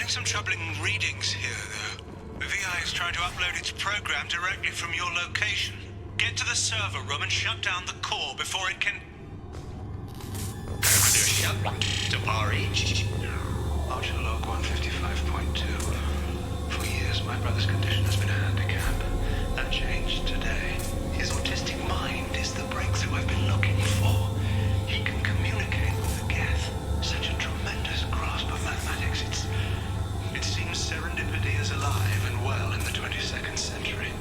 some troubling readings here, though. The VI is trying to upload its program directly from your location. Get to the server room and shut down the core before it can... Shut to bar each. Archer log 155.2. For years, my brother's condition has been a handicap. That changed today. His autistic mind is the breakthrough I've been looking for. He can communicate with the Geth. Such a tremendous grasp of mathematics. It seems serendipity is alive and well in the 22nd century.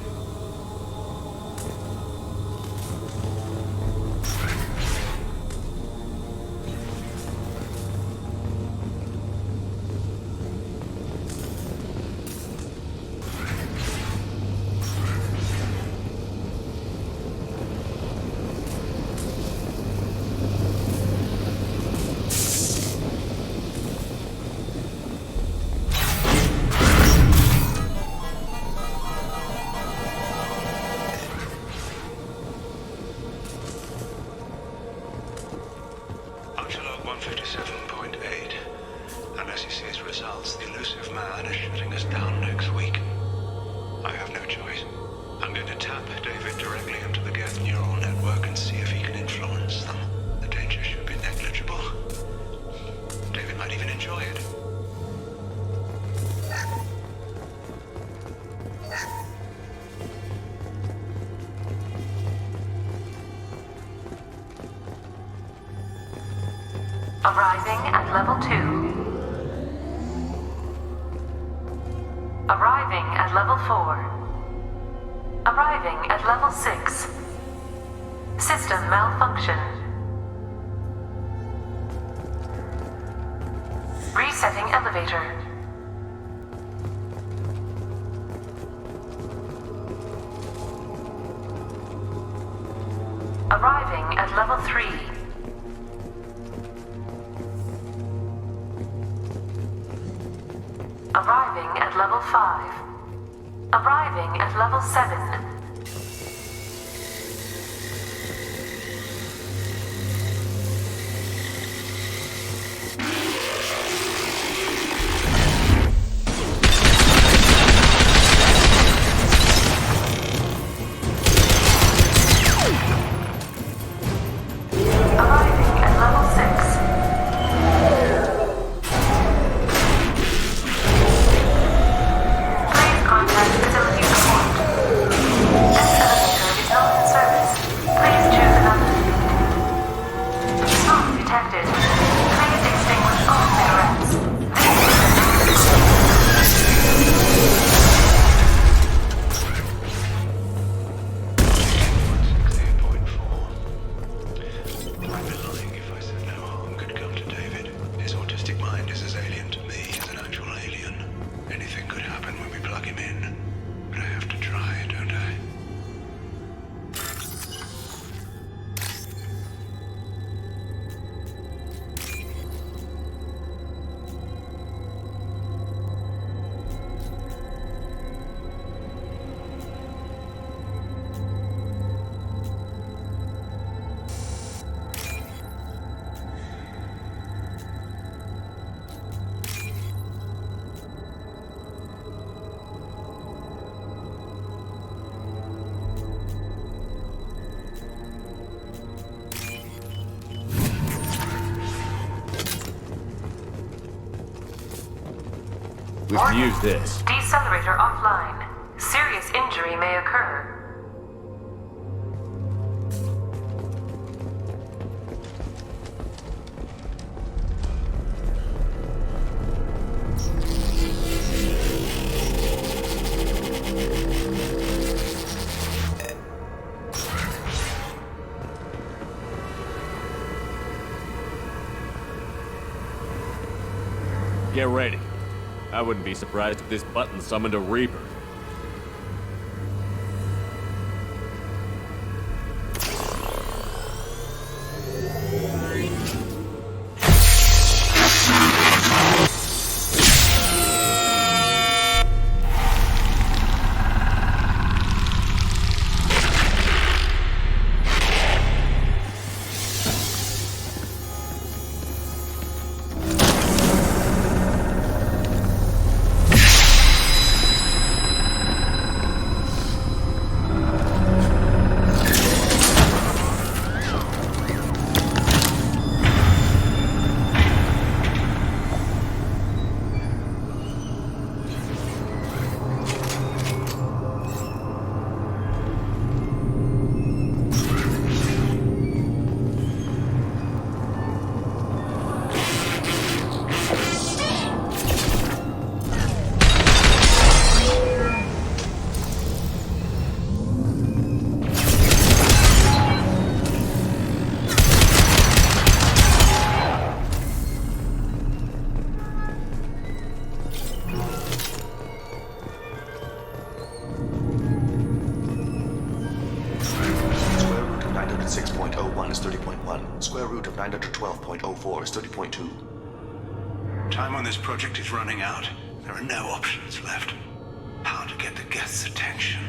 Arriving at level 2. Arriving at level 4. Arriving at level 6. System malfunction. Resetting elevator. Arriving at level 3. Arriving at level 5. Arriving at level 7. We can use this. Decelerator offline. Serious injury may occur. Get ready. I wouldn't be surprised if this button summoned a Reaper. 912.04 is 30.2. Time on this project is running out. There are no options left. How to get the guest's attention?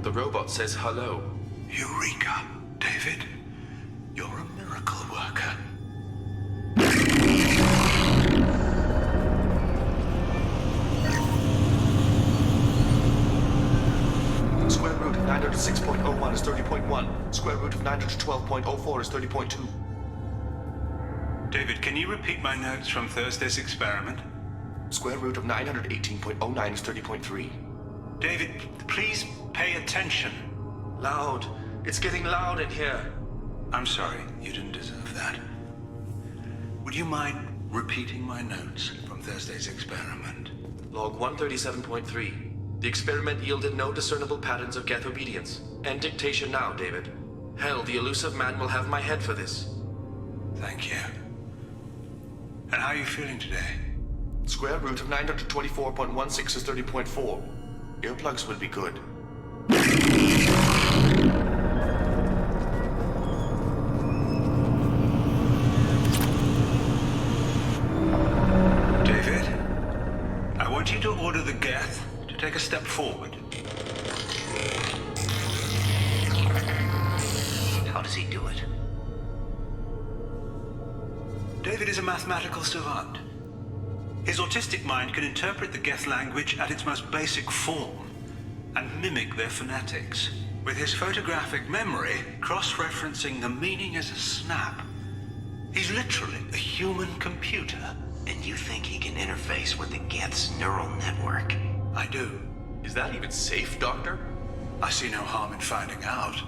The robot says hello. Eureka, David. You're a miracle worker. Square root of 906.01 is 30.1. Square root of 912.04 is 30.2. David, can you repeat my notes from Thursday's experiment? Square root of 918.09 is 30.3. David, please pay attention. Loud. It's getting loud in here. I'm sorry, you didn't deserve that. Would you mind repeating my notes from Thursday's experiment? Log 137.3. The experiment yielded no discernible patterns of geth obedience. End dictation now, David. Hell, the elusive man will have my head for this. Thank you. And how are you feeling today? Square root of 924.16 is 30.4. Earplugs would be good. David, I want you to order the geth to take a step forward. How does he do it? David is a mathematical savant. His autistic mind can interpret the geth language at its most basic form and mimic their phonetics, with his photographic memory cross-referencing the meaning as a snap. He's literally a human computer. And you think he can interface with the geth's neural network? I do. Is that even safe, Doctor? I see no harm in finding out.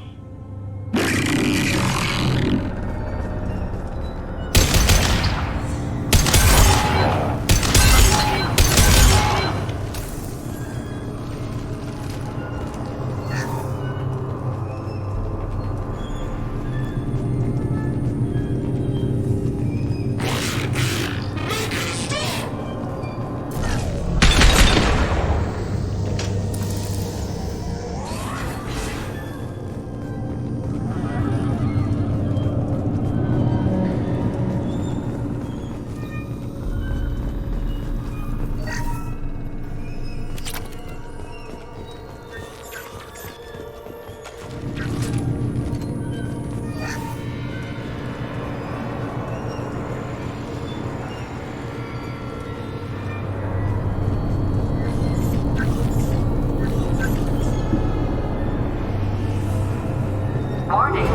Warning.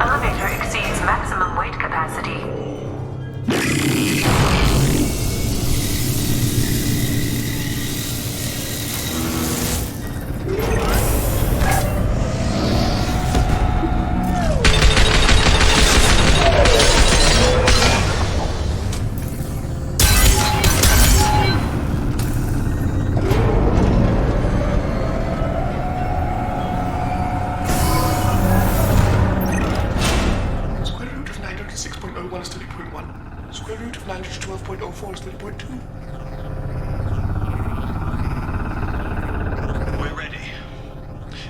Elevator exceeds maximum weight capacity. Square root of 906.01 is 30.1. Square root of 912.04 is 30.2. We're ready.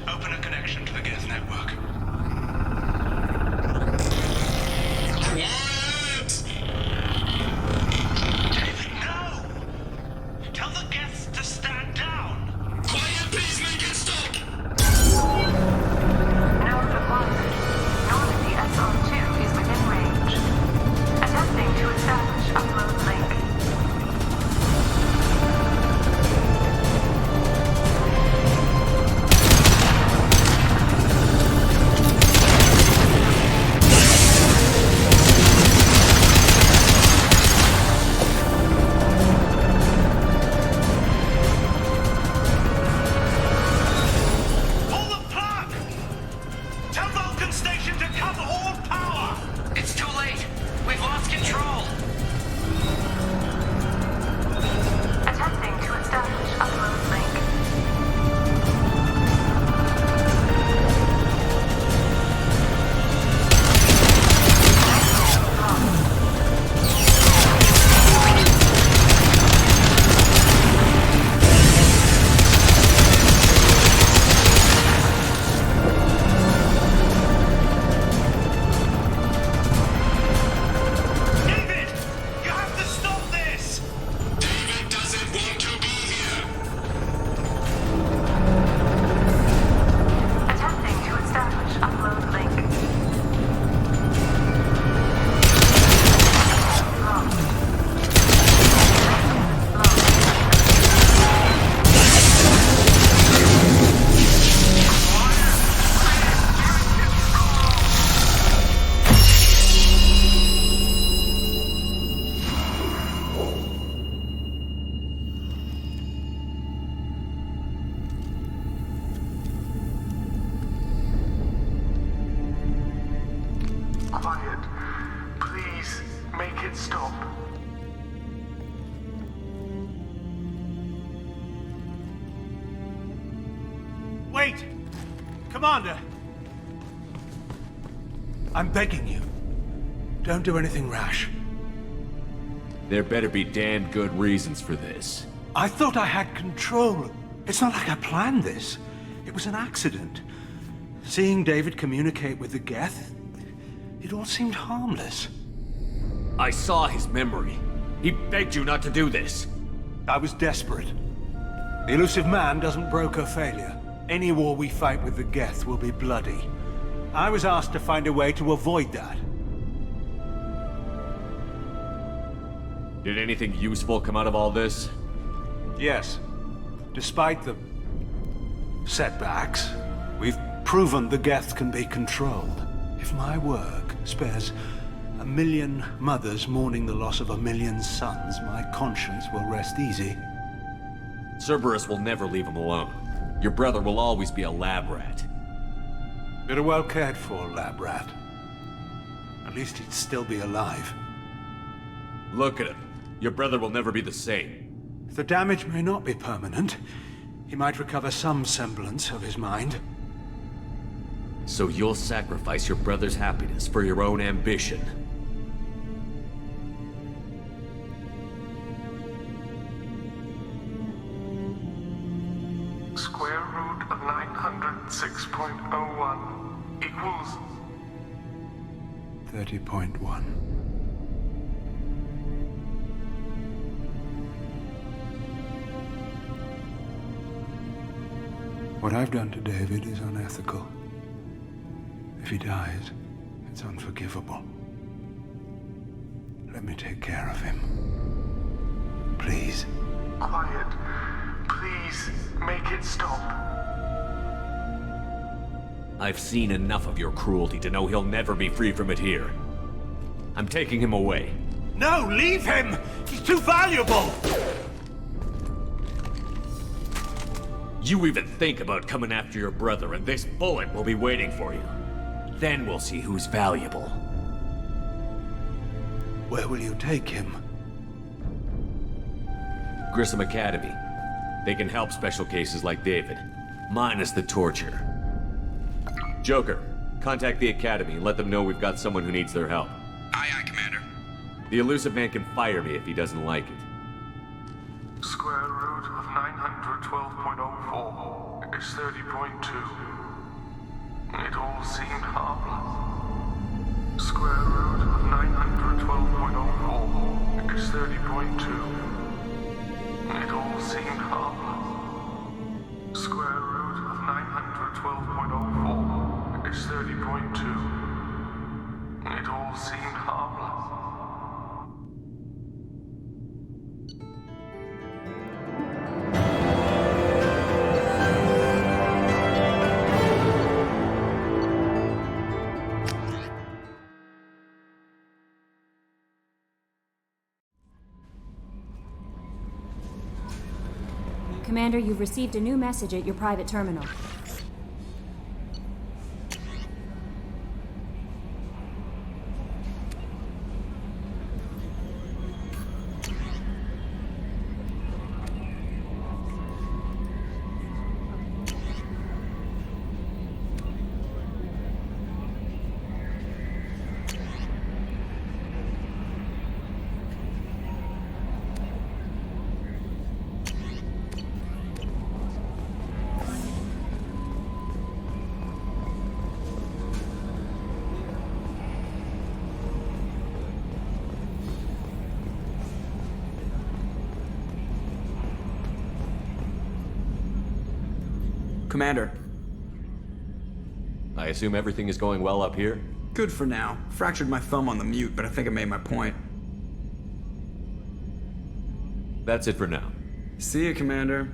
Open a connection to the geth network. David, no! Tell the geths to stand down! Quiet, please make it stop! Node acquired. Node of the SR2 is within range. Attempting to establish upload link. Wait! Commander! I'm begging you. Don't do anything rash. There better be damn good reasons for this. I thought I had control. It's not like I planned this. It was an accident. Seeing David communicate with the Geth, it all seemed harmless. I saw his memory. He begged you not to do this. I was desperate. The elusive man doesn't broker failure. Any war we fight with the Geth will be bloody. I was asked to find a way to avoid that. Did anything useful come out of all this? Yes. Despite the setbacks, we've proven the Geth can be controlled. If my work spares 1 million mothers mourning the loss of 1 million sons, my conscience will rest easy. Cerberus will never leave him alone. Your brother will always be a lab rat. You're a well cared for lab rat. At least he'd still be alive. Look at him. Your brother will never be the same. The damage may not be permanent. He might recover some semblance of his mind. So you'll sacrifice your brother's happiness for your own ambition. Square root of 906.01 equals 30.1. What I've done to David is unethical. If he dies, it's unforgivable. Let me take care of him. Please. quiet. Please, make it stop. I've seen enough of your cruelty to know he'll never be free from it here. I'm taking him away. No, leave him! He's too valuable! You even think about coming after your brother, and this bullet will be waiting for you. Then we'll see who's valuable. Where will you take him? Grissom Academy. They can help special cases like David, minus the torture. Joker, contact the Academy and let them know we've got someone who needs their help. Aye, aye, Commander. The elusive man can fire me if he doesn't like it. Square root of 912.04 is 30.2. It all seemed harmless. Square root of 912.04 is 30.2. It all seemed harmless. Square root of 912.04 is 30.2. It all seemed harmless. Commander, you've received a new message at your private terminal. Commander. I assume everything is going well up here? Good for now. Fractured my thumb on the mute, but I think I made my point. That's it for now. See you, Commander.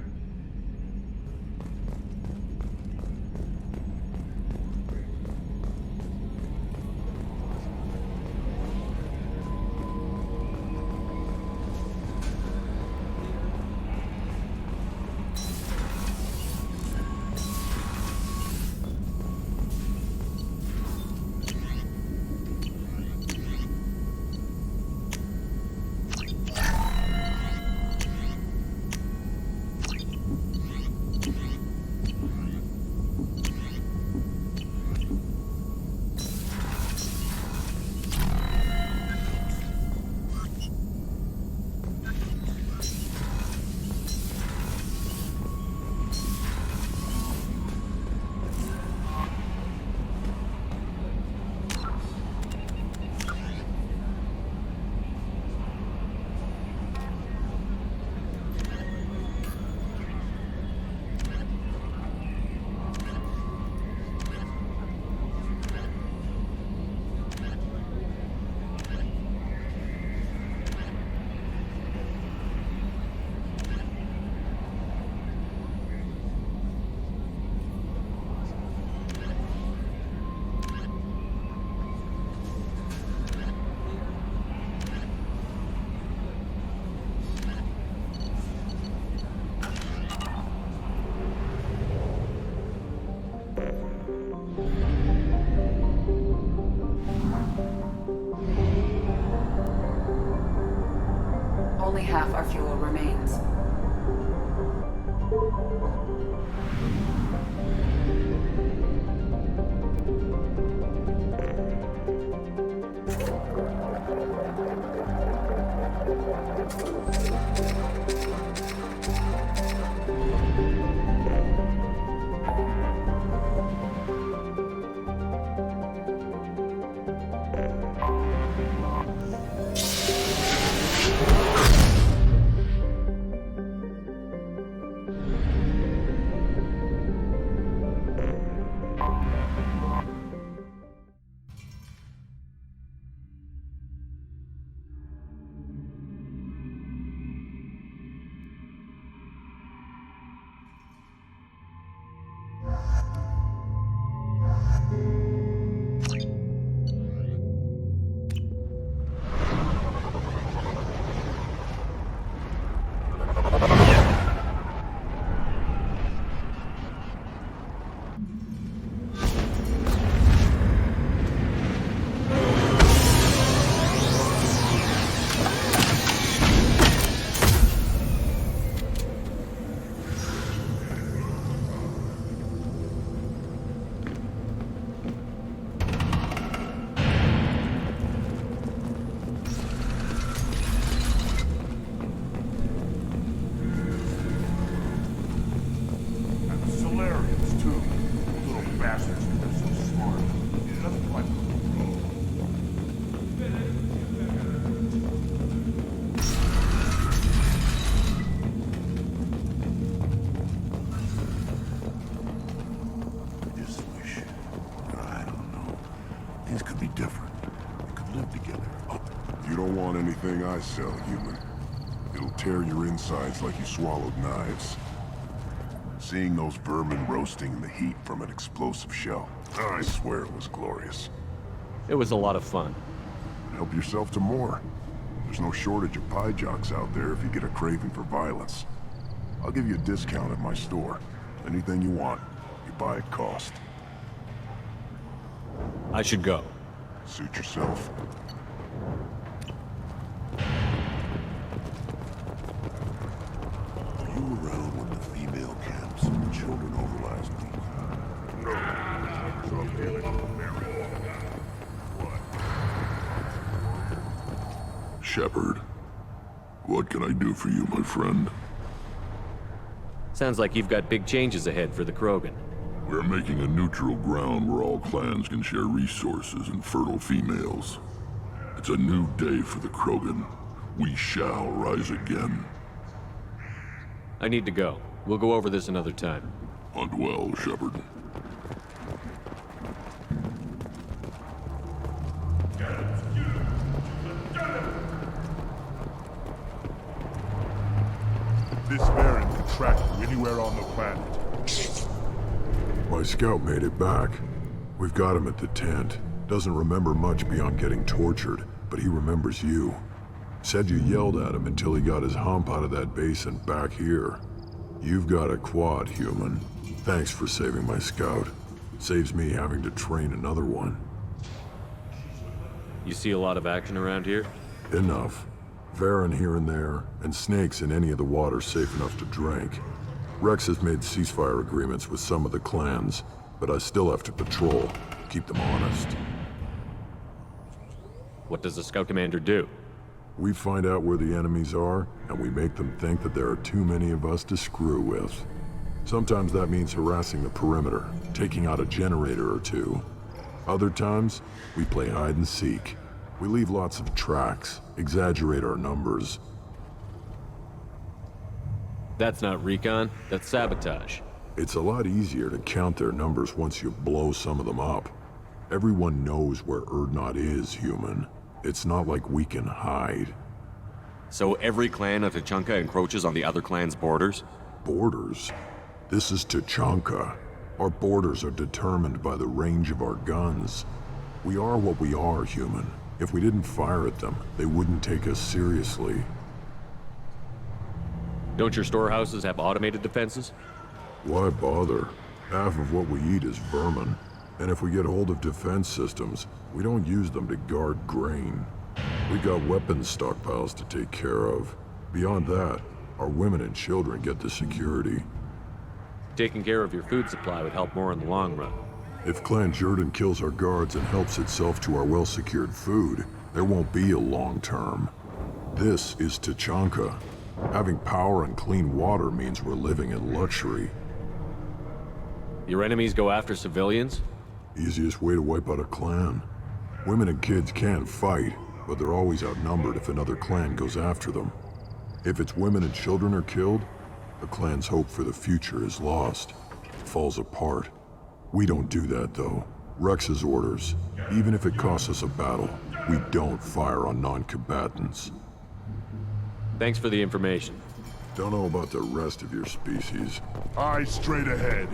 everything I sell, human. It'll tear your insides like you swallowed knives. Seeing those vermin roasting in the heat from an explosive shell, I swear it was glorious. It was a lot of fun. Help yourself to more. There's no shortage of pie jocks out there if you get a craving for violence. I'll give you a discount at my store. Anything you want, you buy at cost. I should go. Suit yourself. Were you around when the female camps and the children over last week? No. Shepard, what can I do for you, my friend? Sounds like you've got big changes ahead for the Krogan. We're making a neutral ground where all clans can share resources and fertile females. It's a new day for the Krogan. We shall rise again. I need to go. We'll go over this another time. Hunt well, Shepard. This Baron can track you anywhere on the planet. My scout made it back. We've got him at the tent. Doesn't remember much beyond getting tortured, but he remembers you. Said you yelled at him until he got his hump out of that base and back here. You've got a quad, human. Thanks for saving my scout. Saves me having to train another one. You see a lot of action around here? Enough. Varen here and there, and snakes in any of the water safe enough to drink. Rex has made ceasefire agreements with some of the clans, but I still have to patrol, keep them honest. What does the scout commander do? We find out where the enemies are, and we make them think that there are too many of us to screw with. Sometimes that means harassing the perimeter, taking out a generator or two. Other times, we play hide and seek. We leave lots of tracks, exaggerate our numbers. That's not recon, that's sabotage. It's a lot easier to count their numbers once you blow some of them up. Everyone knows where Urdnot is, human. It's not like we can hide. So every clan of Tachanka encroaches on the other clan's borders? Borders? This is Tachanka. Our borders are determined by the range of our guns. We are what we are, human. If we didn't fire at them, they wouldn't take us seriously. Don't your storehouses have automated defenses? Why bother? Half of what we eat is vermin. And if we get hold of defense systems, we don't use them to guard grain. We got weapons stockpiles to take care of. Beyond that, our women and children get the security. Taking care of your food supply would help more in the long run. If Clan Jordan kills our guards and helps itself to our well-secured food, there won't be a long term. This is Tachanka. Having power and clean water means we're living in luxury. Your enemies go after civilians? Easiest way to wipe out a clan. Women and kids can fight, but they're always outnumbered if another clan goes after them. If its women and children are killed, the clan's hope for the future is lost. It falls apart. We don't do that, though. Rex's orders. Even if it costs us a battle, we don't fire on non-combatants. Thanks for the information. Don't know about the rest of your species. Eyes straight ahead.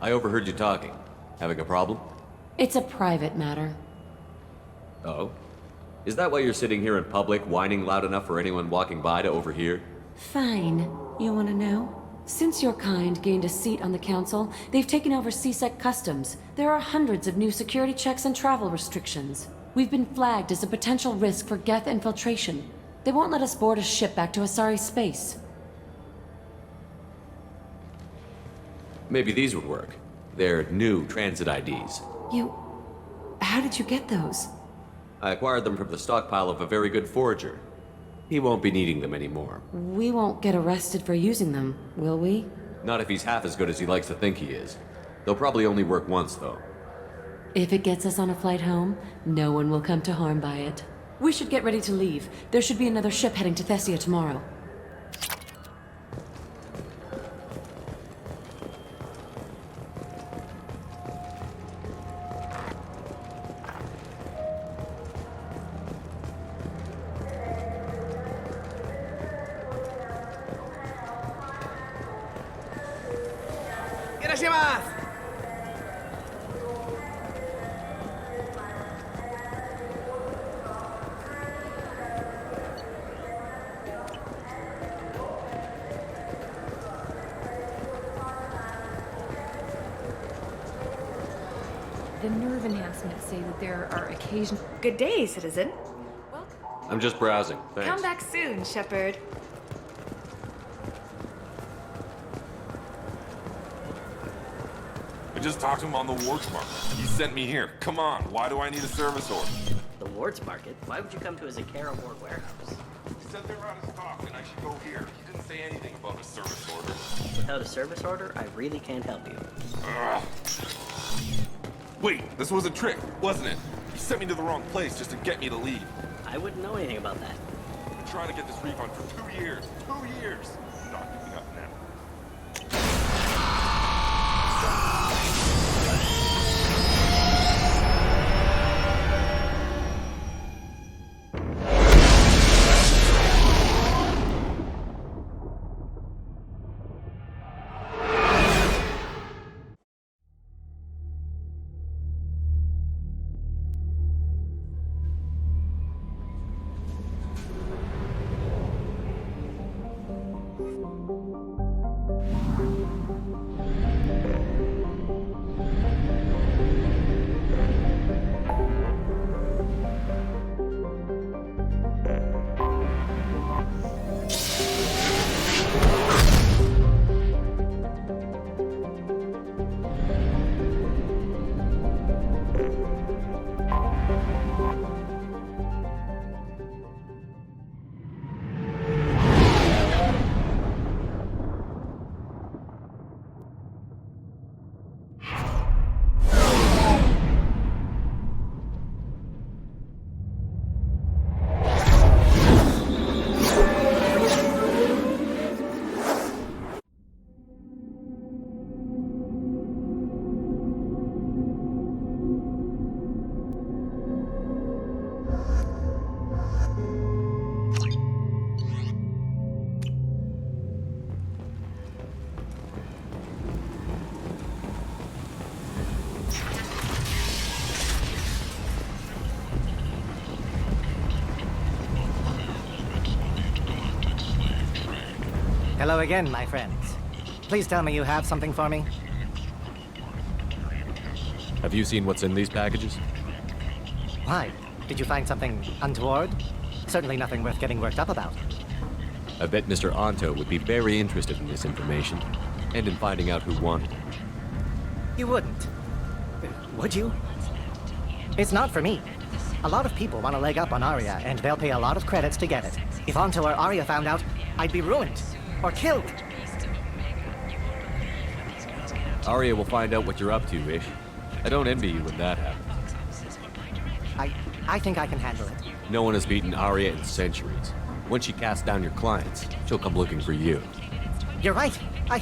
I overheard you talking. Having a problem? It's a private matter. Oh? Is that why you're sitting here in public, whining loud enough for anyone walking by to overhear? Fine. You want to know? Since your kind gained a seat on the council, they've taken over CSEC customs. There are hundreds of new security checks and travel restrictions. We've been flagged as a potential risk for Geth infiltration. They won't let us board a ship back to Asari space. Maybe these would work. They're new transit IDs. How did you get those? I acquired them from the stockpile of a very good forger. He won't be needing them anymore. We won't get arrested for using them, will we? Not if he's half as good as he likes to think he is. They'll probably only work once, though. If it gets us on a flight home, no one will come to harm by it. We should get ready to leave. There should be another ship heading to Thessia tomorrow. The nerve enhancements say that there are occasional... Good day, citizen. I'm just browsing. Thanks. Come back soon, Shepard. I just talked to him on the Warts Market. He sent me here. Come on, why do I need a service order? The Warts Market? Why would you come to a Zakara Ward warehouse? He said they were out of stock and I should go here. He didn't say anything about a service order. Without a service order, I really can't help you. Ugh. Wait, this was a trick, wasn't it? You sent me to the wrong place just to get me to leave. I wouldn't know anything about that. I've been trying to get this refund for 2 years. 2 years! Not giving up now. Hello again, my friends. Please tell me you have something for me. Have you seen what's in these packages? Why? Did you find something untoward? Certainly nothing worth getting worked up about. I bet Mr. Anto would be very interested in this information, and in finding out who wanted it. You wouldn't. Would you? It's not for me. A lot of people want a leg up on Arya, and they'll pay a lot of credits to get it. If Anto or Arya found out, I'd be ruined. Or killed. Arya will find out what you're up to, Ish. I don't envy you when that happens. I think I can handle it. No one has beaten Arya in centuries. When she casts down your clients, she'll come looking for you. You're right. I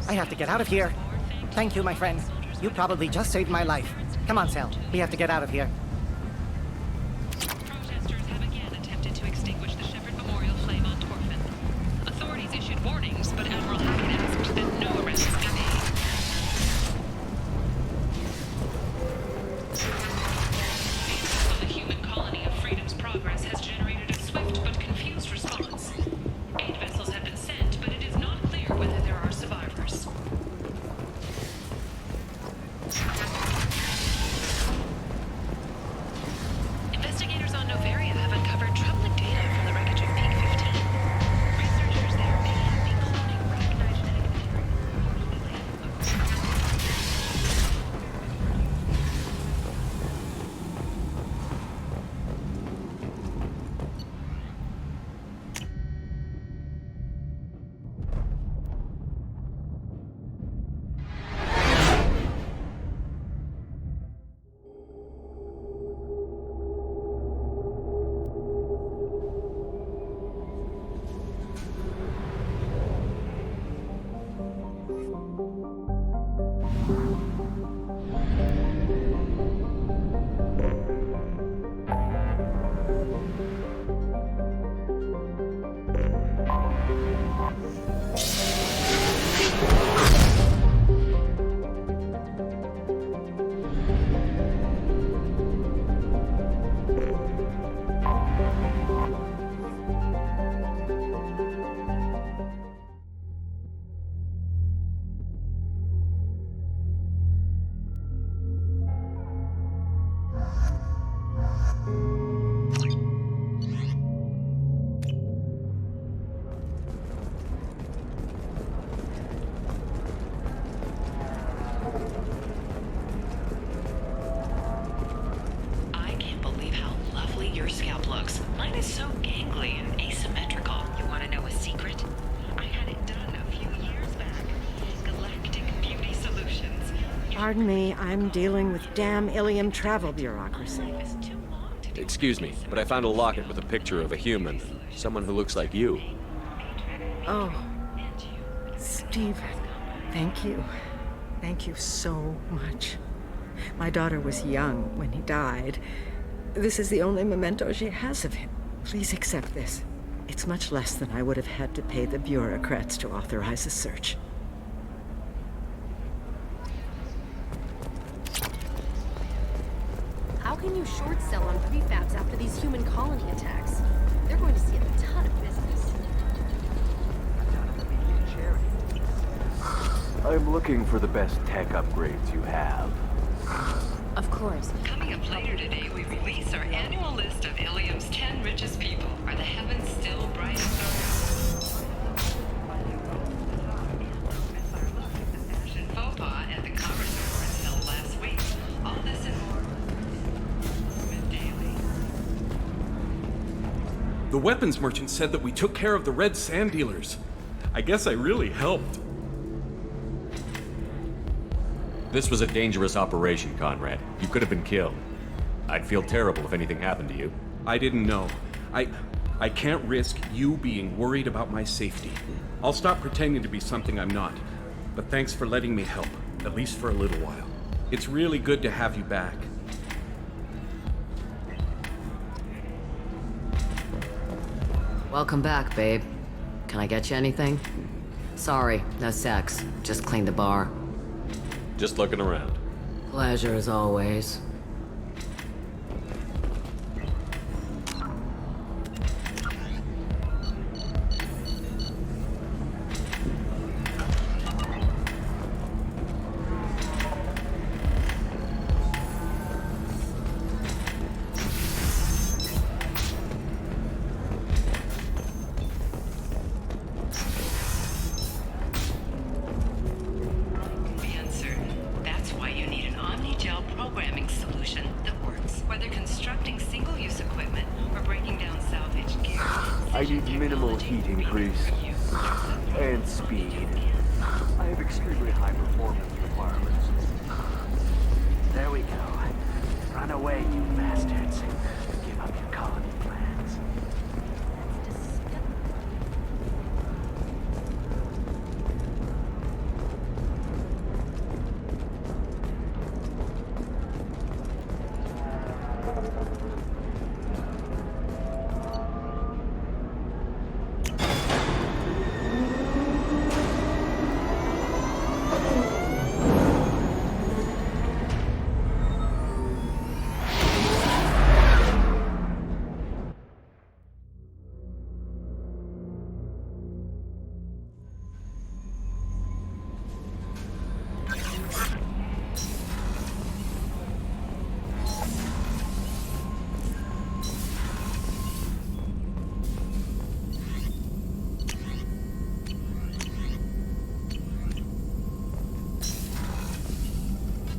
have to get out of here. Thank you, my friend. You probably just saved my life. Come on, Sel. We have to get out of here. Protesters have again attempted to extinguish the Shepard Memorial flame on Torfin. Authorities issued warnings, but Admiral Hackett asked that no arrests be made. your scalp looks. Mine is so gangly and asymmetrical. You want to know a secret? I had it done a few years back. Galactic Beauty Solutions. Pardon me, I'm dealing with damn Ilium travel bureaucracy. Excuse me, but I found a locket with a picture of a human. Someone who looks like you. Oh, Stephen, thank you. Thank you so much. My daughter was young when he died. This is the only memento she has of him. Please accept this. It's much less than I would have had to pay the bureaucrats to authorize a search. How can you short sell on prefabs after these human colony attacks? They're going to see a ton of business. I'm looking for the best tech upgrades you have. Of course. Coming up later today, we release our annual list of Ilium's 10 richest people. Are the heavens still bright and dark? The fashion faux pas at the Commerce Awards held last week. All this and more. Daily. The weapons merchant said that we took care of the red sand dealers. I guess I really helped. This was a dangerous operation, Conrad. You could have been killed. I'd feel terrible if anything happened to you. I didn't know. I can't risk you being worried about my safety. I'll stop pretending to be something I'm not. But thanks for letting me help, at least for a little while. It's really good to have you back. Welcome back, babe. Can I get you anything? Sorry, no sex. Just cleaned the bar. Just looking around. Pleasure as always. I need minimal heat increase and speed. I have extremely high performance requirements. There we go. Run away, you bastards. Give up your colony plans.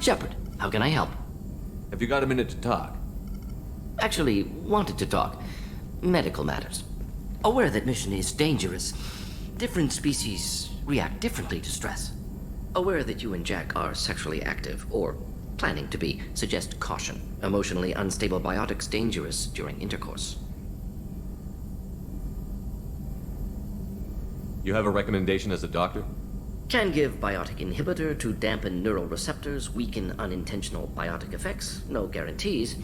Shepard, how can I help? Have you got a minute to talk? Actually, wanted to talk. Medical matters. Aware that mission is dangerous. Different species react differently to stress. Aware that you and Jack are sexually active, or planning to be, suggest caution. Emotionally unstable biotics dangerous during intercourse. You have a recommendation as a doctor? Can give biotic inhibitor to dampen neural receptors, weaken unintentional biotic effects. No guarantees.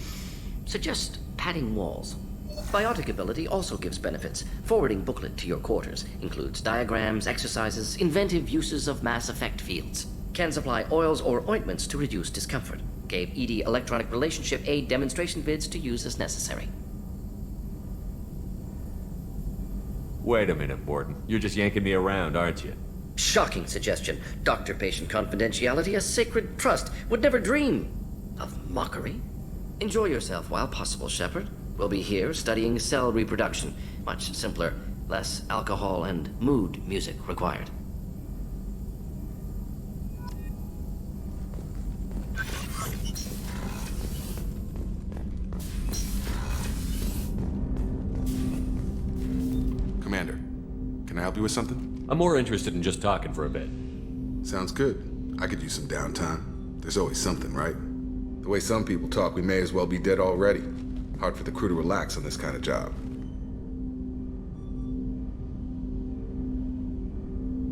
Suggest padding walls. Biotic ability also gives benefits. Forwarding booklet to your quarters. Includes diagrams, exercises, inventive uses of mass effect fields. Can supply oils or ointments to reduce discomfort. Gave ED electronic relationship aid demonstration vids to use as necessary. Wait a minute, Borden. You're just yanking me around, aren't you? Shocking suggestion. Doctor-patient confidentiality, a sacred trust. Would never dream of mockery. Enjoy yourself while possible, Shepard. We'll be here studying cell reproduction. Much simpler, less alcohol and mood music required. help you with something? I'm more interested in just talking for a bit. Sounds good. I could use some downtime. There's always something, right? The way some people talk, we may as well be dead already. Hard for the crew to relax on this kind of job.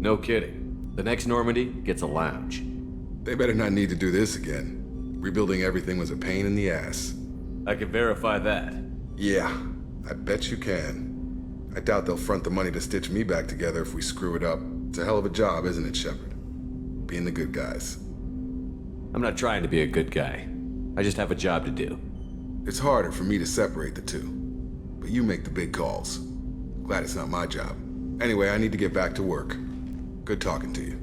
No kidding. The next Normandy gets a lounge. They better not need to do this again. Rebuilding everything was a pain in the ass. I can verify that. Yeah, I bet you can. I doubt they'll front the money to stitch me back together if we screw it up. It's a hell of a job, isn't it, Shepard? Being the good guys. I'm not trying to be a good guy. I just have a job to do. It's harder for me to separate the two. But you make the big calls. Glad it's not my job. Anyway, I need to get back to work. Good talking to you.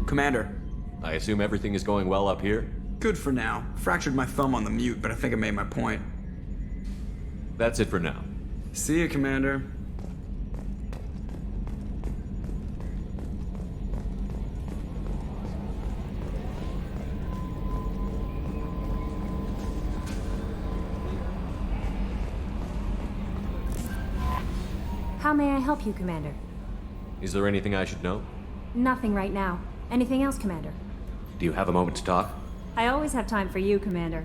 Commander. I assume everything is going well up here? Good for now. Fractured my thumb on the mute, but I think I made my point. That's it for now. See you, Commander. How may I help you, Commander? Is there anything I should know? Nothing right now. Anything else, Commander? Do you have a moment to talk? I always have time for you, Commander.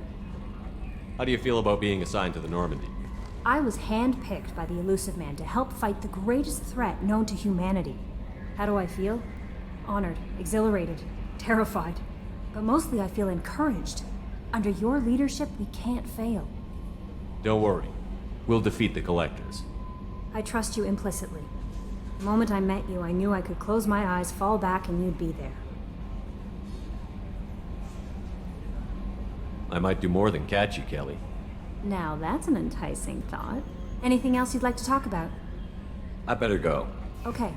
How do you feel about being assigned to the Normandy? I was handpicked by the Elusive Man to help fight the greatest threat known to humanity. How do I feel? Honored, exhilarated, terrified. But mostly I feel encouraged. Under your leadership, we can't fail. Don't worry. We'll defeat the Collectors. I trust you implicitly. The moment I met you, I knew I could close my eyes, fall back, and you'd be there. I might do more than catch you, Kelly. Now that's an enticing thought. Anything else you'd like to talk about? I better go. Okay.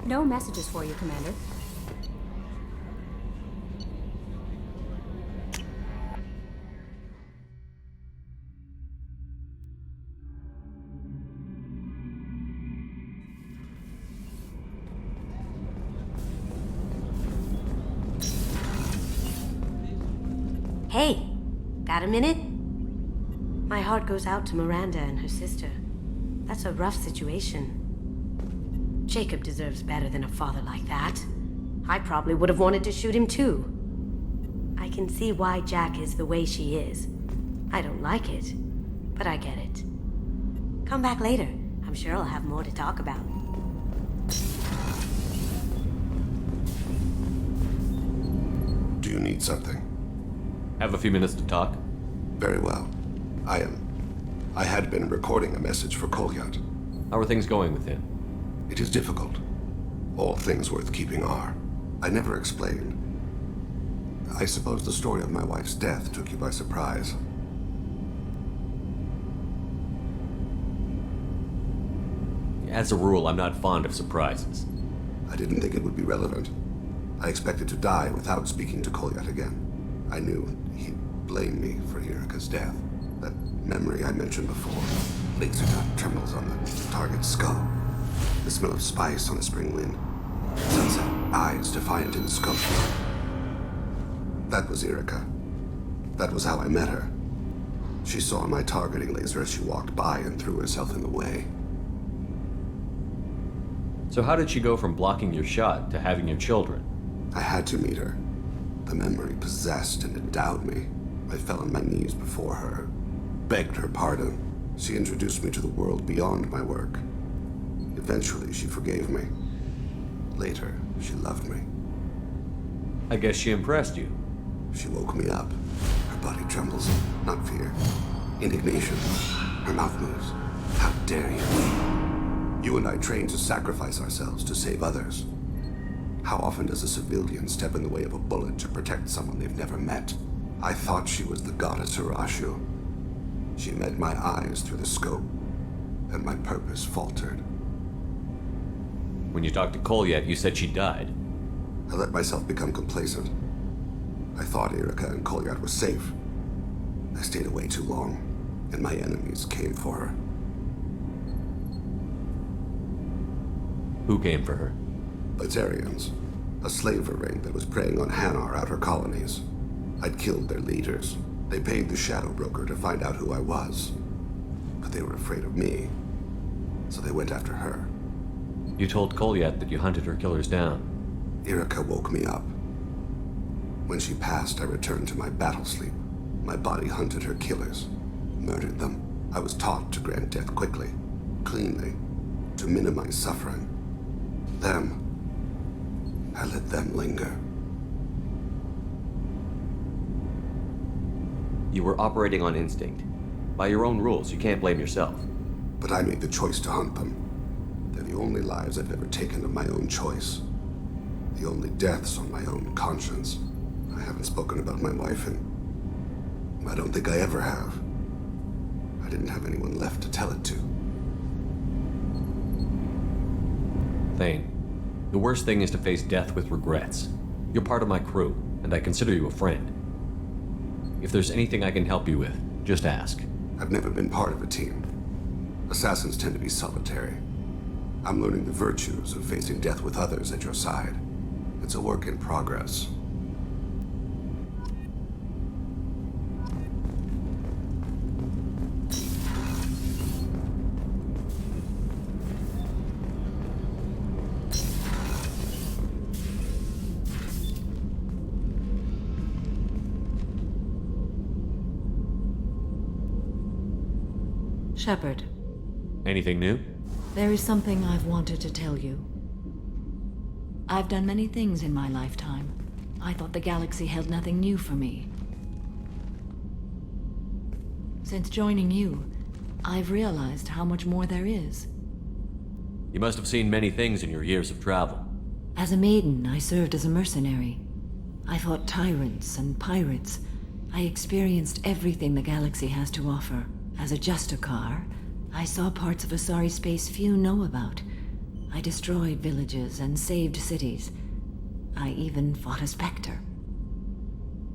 No messages for you, Commander. Hey, got a minute? My heart goes out to Miranda and her sister. That's a rough situation. Jacob deserves better than a father like that. I probably would have wanted to shoot him too. I can see why Jack is the way she is. I don't like it, but I get it. Come back later. I'm sure I'll have more to talk about. Do you need something? Have a few minutes to talk? Very well. I had been recording a message for Kolyat. How are things going with him? It is difficult. All things worth keeping are. I never explained. I suppose the story of my wife's death took you by surprise. As a rule, I'm not fond of surprises. I didn't think it would be relevant. I expected to die without speaking to Kolyat again. I knew he'd blame me for Erika's death. That memory I mentioned before. Laser dot trembles on the target's skull. The smell of spice on a spring wind. Sunset, eyes defiant in the scope. That was Erika. That was how I met her. She saw my targeting laser as she walked by and threw herself in the way. So how did she go from blocking your shot to having your children? I had to meet her. The memory possessed and endowed me. I fell on my knees before her, begged her pardon. She introduced me to the world beyond my work. Eventually, she forgave me. Later, she loved me. I guess she impressed you. She woke me up. Her body trembles, not fear. Indignation. Her mouth moves. How dare you? You and I trained to sacrifice ourselves to save others. How often does a civilian step in the way of a bullet to protect someone they've never met? I thought she was the goddess Urashu. She met my eyes through the scope, and my purpose faltered. When you talked to Kolyat, you said she died. I let myself become complacent. I thought Erika and Kolyat were safe. I stayed away too long, and my enemies came for her. Who came for her? Bazarians, a slaver ring that was preying on Hanar outer colonies. I'd killed their leaders. They paid the Shadow Broker to find out who I was. But they were afraid of me, so they went after her. You told Kolyat that you hunted her killers down. Irika woke me up. When she passed, I returned to my battle sleep. My body hunted her killers, murdered them. I was taught to grant death quickly, cleanly, to minimize suffering. I let them linger. You were operating on instinct. By your own rules, you can't blame yourself. But I made the choice to hunt them. They're the only lives I've ever taken of my own choice. The only deaths on my own conscience. I haven't spoken about my wife, and I don't think I ever have. I didn't have anyone left to tell it to. Thane, the worst thing is to face death with regrets. You're part of my crew, and I consider you a friend. If there's anything I can help you with, just ask. I've never been part of a team. Assassins tend to be solitary. I'm learning the virtues of facing death with others at your side. It's a work in progress. Shepard. Anything new? There is something I've wanted to tell you. I've done many things in my lifetime. I thought the galaxy held nothing new for me. Since joining you, I've realized how much more there is. You must have seen many things in your years of travel. As a maiden, I served as a mercenary. I fought tyrants and pirates. I experienced everything the galaxy has to offer. As a Justicar, I saw parts of Asari space few know about. I destroyed villages and saved cities. I even fought a Spectre.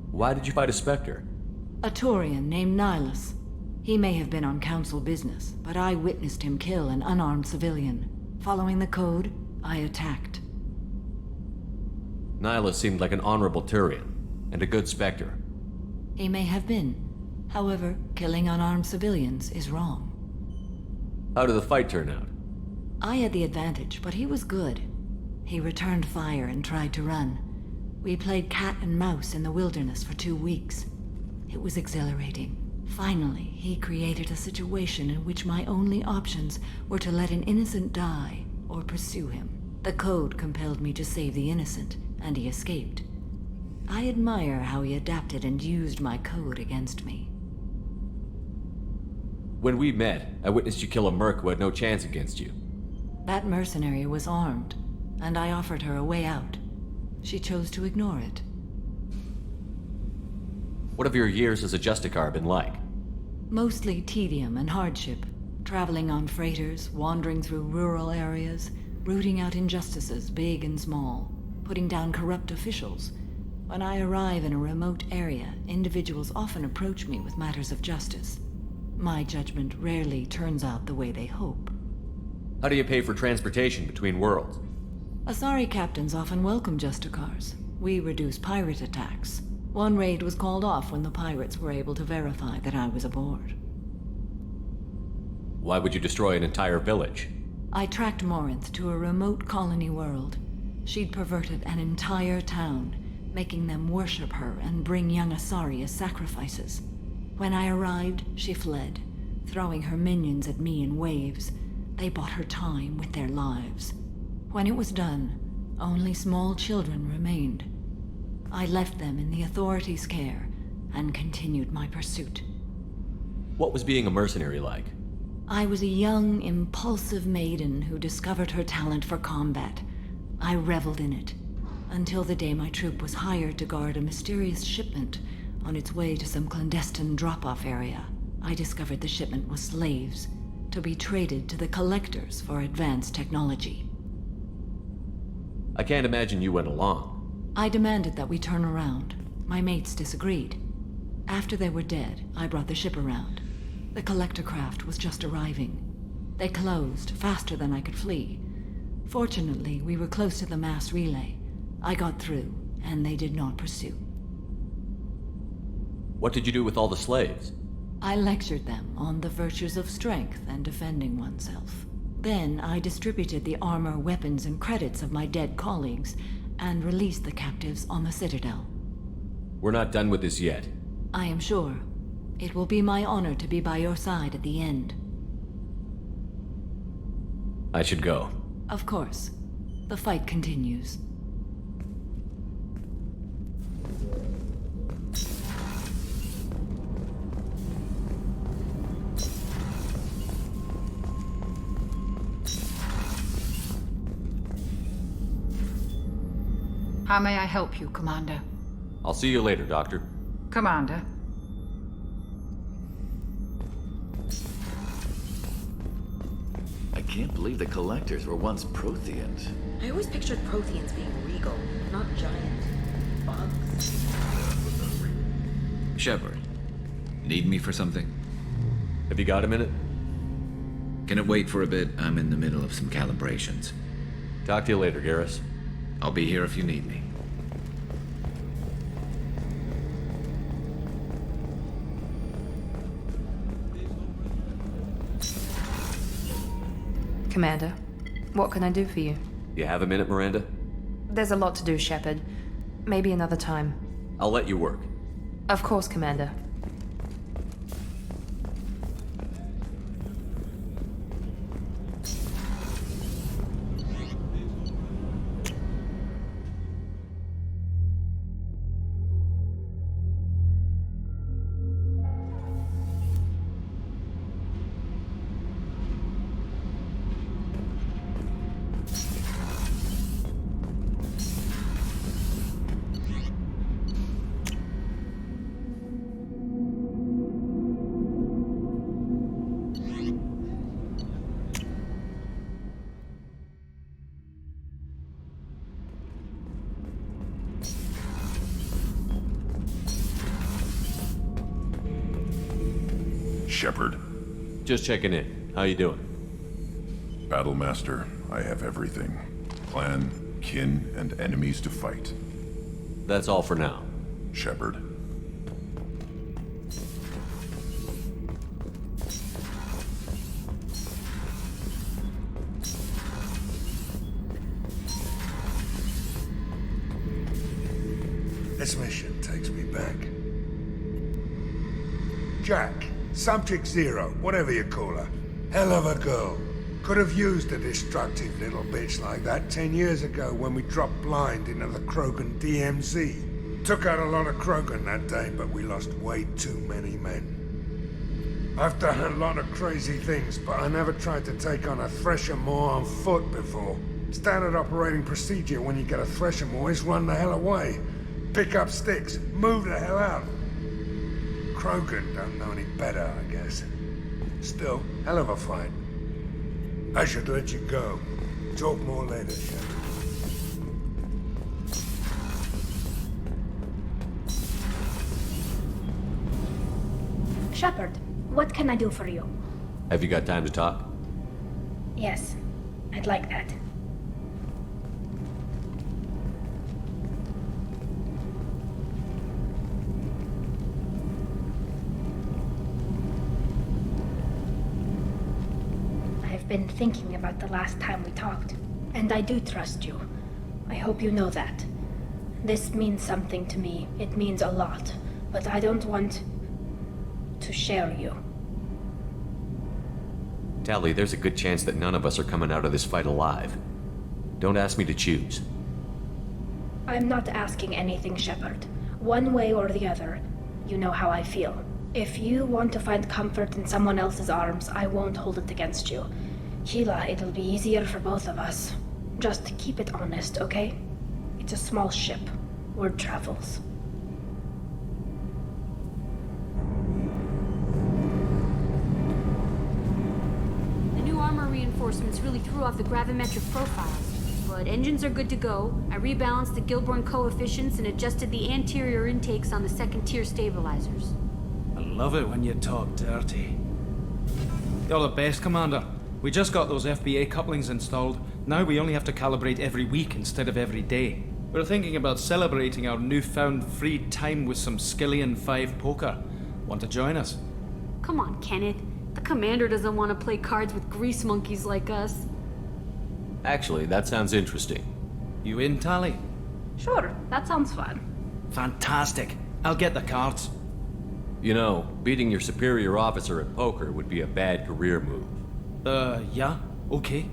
Why did you fight a Spectre? A Turian named Nihilus. He may have been on Council business, but I witnessed him kill an unarmed civilian. Following the code, I attacked. Nihilus seemed like an honorable Turian, and a good Spectre. He may have been. However, killing unarmed civilians is wrong. How did the fight turn out? I had the advantage, but he was good. He returned fire and tried to run. We played cat and mouse in the wilderness for 2 weeks. It was exhilarating. Finally, he created a situation in which my only options were to let an innocent die or pursue him. The code compelled me to save the innocent, and he escaped. I admire how he adapted and used my code against me. When we met, I witnessed you kill a merc who had no chance against you. That mercenary was armed, and I offered her a way out. She chose to ignore it. What have your years as a Justicar been like? Mostly tedium and hardship. Traveling on freighters, wandering through rural areas, rooting out injustices big and small, putting down corrupt officials. When I arrive in a remote area, individuals often approach me with matters of justice. My judgment rarely turns out the way they hope. How do you pay for transportation between worlds? Asari captains often welcome Justicars. We reduce pirate attacks. One raid was called off when the pirates were able to verify that I was aboard. Why would you destroy an entire village? I tracked Morinth to a remote colony world. She'd perverted an entire town, making them worship her and bring young Asari as sacrifices. When I arrived, she fled, throwing her minions at me in waves. They bought her time with their lives. When it was done, only small children remained. I left them in the authorities' care and continued my pursuit. What was being a mercenary like? I was a young, impulsive maiden who discovered her talent for combat. I reveled in it, until the day my troop was hired to guard a mysterious shipment on its way to some clandestine drop-off area. I discovered the shipment was slaves, to be traded to the collectors for advanced technology. I can't imagine you went along. I demanded that we turn around. My mates disagreed. After they were dead, I brought the ship around. The collector craft was just arriving. They closed faster than I could flee. Fortunately, we were close to the mass relay. I got through, and they did not pursue. What did you do with all the slaves? I lectured them on the virtues of strength and defending oneself. Then I distributed the armor, weapons, and credits of my dead colleagues, and released the captives on the Citadel. We're not done with this yet. I am sure. It will be my honor to be by your side at the end. I should go. Of course. The fight continues. How may I help you, Commander? I'll see you later, Doctor. Commander. I can't believe the Collectors were once Protheans. I always pictured Protheans being regal, not giant bugs. Shepard, need me for something? Have you got a minute? Can it wait for a bit? I'm in the middle of some calibrations. Talk to you later, Garrus. I'll be here if you need me. Commander, what can I do for you? You have a minute, Miranda? There's a lot to do, Shepard. Maybe another time. I'll let you work. Of course, Commander. Shepard. Just checking in. How you doing? Battlemaster, I have everything. Clan, kin, and enemies to fight. That's all for now. Shepard. This mission takes me back. Jack, Subject Zero, whatever you call her. Hell of a girl. Could have used a destructive little bitch like that 10 years ago when we dropped blind into the Krogan DMZ. Took out a lot of Krogan that day, but we lost way too many men. I've done a lot of crazy things, but I never tried to take on a Thresher Maw on foot before. Standard operating procedure when you get a Thresher Maw is run the hell away. Pick up sticks, move the hell out. Krogan don't know any better, I guess. Still, hell of a fight. I should let you go. Talk more later, Shepard. Shepard, what can I do for you? Have you got time to talk? Yes, I'd like that. Been thinking about the last time we talked, and I do trust you. I hope you know that. This means something to me. It means a lot, but I don't want to share you. Tali, there's a good chance that none of us are coming out of this fight alive. Don't ask me to choose. I'm not asking anything, Shepard. One way or the other, you know how I feel. If you want to find comfort in someone else's arms, I won't hold it against you. Sheila, it'll be easier for both of us. Just keep it honest, okay? It's a small ship. Word travels. The new armor reinforcements really threw off the gravimetric profiles. But engines are good to go. I rebalanced the Gilborn coefficients and adjusted the anterior intakes on the second-tier stabilizers. love it when you talk dirty. You're the best, Commander. We just got those FBA couplings installed. Now we only have to calibrate every week instead of every day. We're thinking about celebrating our newfound free time with some Skillian 5 poker. Want to join us? Come on, Kenneth. The Commander doesn't want to play cards with grease monkeys like us. Actually, that sounds interesting. You in, Tally? Sure, that sounds fun. Fantastic. I'll get the cards. You know, beating your superior officer at poker would be a bad career move. Yeah, okay.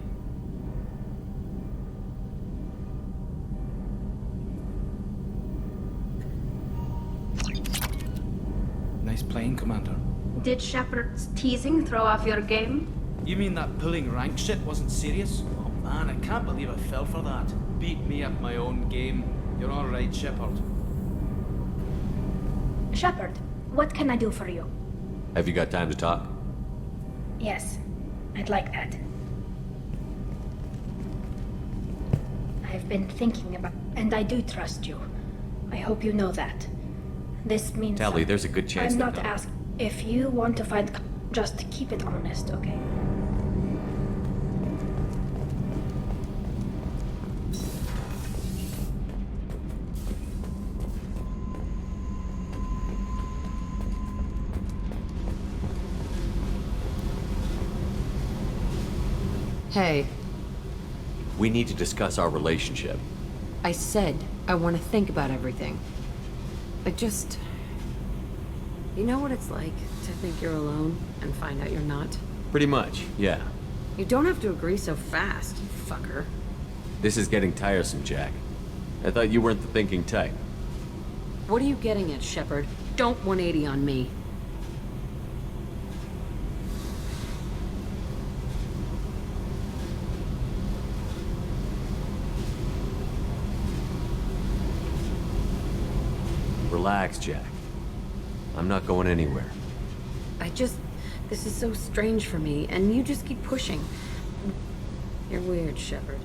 Nice playing, Commander. Did Shepard's teasing throw off your game? You mean that pulling rank shit wasn't serious? Oh man, I can't believe I fell for that. Beat me at my own game. You're alright, Shepard. Shepard, what can I do for you? Have you got time to talk? Yes, I'd like that. I've been thinking about, and I do trust you. I hope you know that. This means Tally, there's a good chance I'm that not asking. If you want to find, just keep it honest, okay? Hey. We need to discuss our relationship. I said I want to think about everything. You know what it's like to think you're alone and find out you're not? Pretty much, yeah. You don't have to agree so fast, fucker. This is getting tiresome, Jack. I thought you weren't the thinking type. What are you getting at, Shepard? Don't 180 on me. Relax, Jack. I'm not going anywhere. This is so strange for me, and you just keep pushing. You're weird, Shepard.